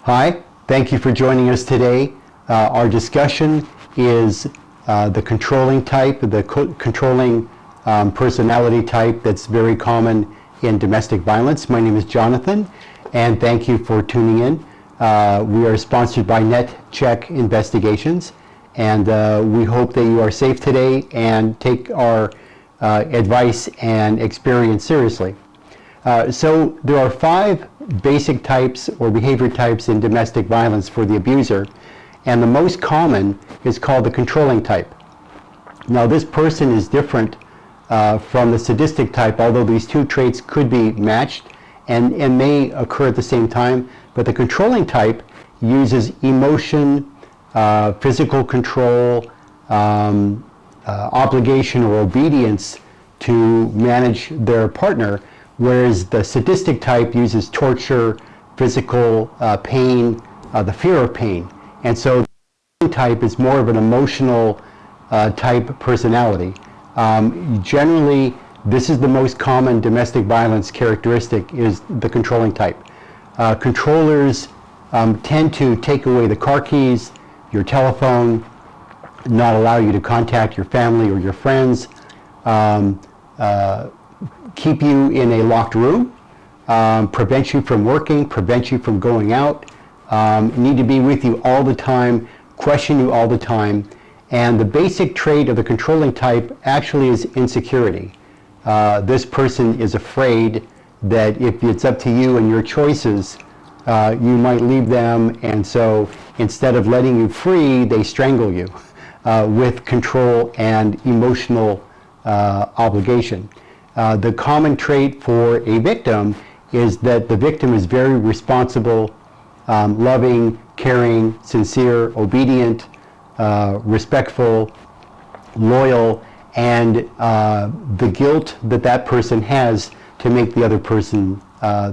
Hi, thank you for joining us today. Our discussion is the controlling type, the controlling personality type that's very common in domestic violence. My name is Jonathan, and thank you for tuning in. We are sponsored by NetCheck Investigations, and we hope that you are safe today and take our advice and experience seriously. So there are 5 basic types or behavior types in domestic violence for the abuser, and the most common is called the controlling type. Now this person is different from the sadistic type, although these two traits could be matched and may occur at the same time, but the controlling type uses emotion, physical control, obligation or obedience to manage their partner, whereas the sadistic type uses torture, physical pain, the fear of pain. And so the controlling type is more of an emotional type personality. Generally, this is the most common domestic violence characteristic, is the controlling type. Controllers tend to take away the car keys, your telephone, not allow you to contact your family or your friends, keep you in a locked room, prevent you from working, prevent you from going out, need to be with you all the time, question you all the time. And the basic trait of the controlling type actually is insecurity. This person is afraid that if it's up to you and your choices, you might leave them, and so instead of letting you free, they strangle you with control and emotional obligation. The common trait for a victim is that the victim is very responsible, loving, caring, sincere, obedient, respectful, loyal, and the guilt that that person has to make the other person,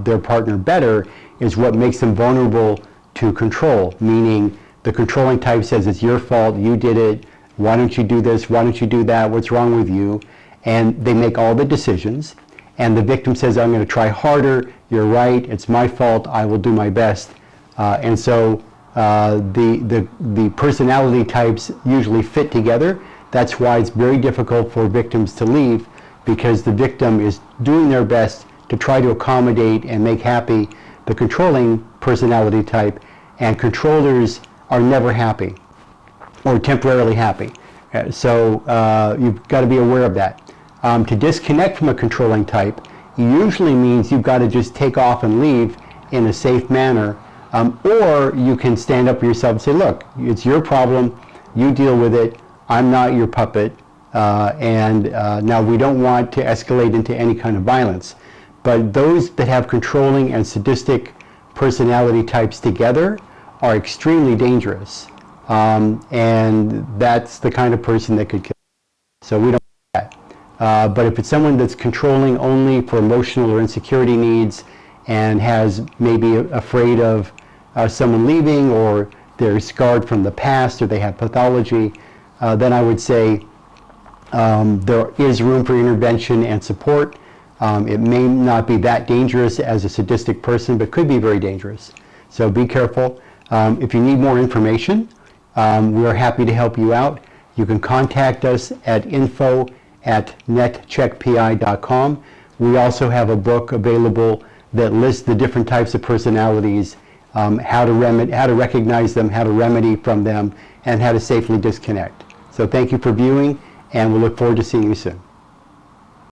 their partner, better is what makes them vulnerable to control, meaning the controlling type says it's your fault, you did it, why don't you do this, why don't you do that, what's wrong with you? And they make all the decisions, and the victim says, I'm going to try harder, you're right, it's my fault, I will do my best. And so the personality types usually fit together. That's why it's very difficult for victims to leave, because the victim is doing their best to try to accommodate and make happy the controlling personality type, and controllers are never happy or temporarily happy. So you've got to be aware of that. To disconnect from a controlling type usually means you've got to just take off and leave in a safe manner, or you can stand up for yourself and say, look, it's your problem, you deal with it, I'm not your puppet, and now we don't want to escalate into any kind of violence. But those that have controlling and sadistic personality types together are extremely dangerous, and that's the kind of person that could kill. So we don't do that. But if it's someone that's controlling only for emotional or insecurity needs and has maybe afraid of someone leaving, or they're scarred from the past, or they have pathology, then I would say there is room for intervention and support. It may not be that dangerous as a sadistic person, but could be very dangerous. So be careful. If you need more information, we're happy to help you out. You can contact us at info@netcheckpi.com. We also have a book available that lists the different types of personalities, how to recognize them, how to remedy from them, and how to safely disconnect. So thank you for viewing, and we look forward to seeing you soon.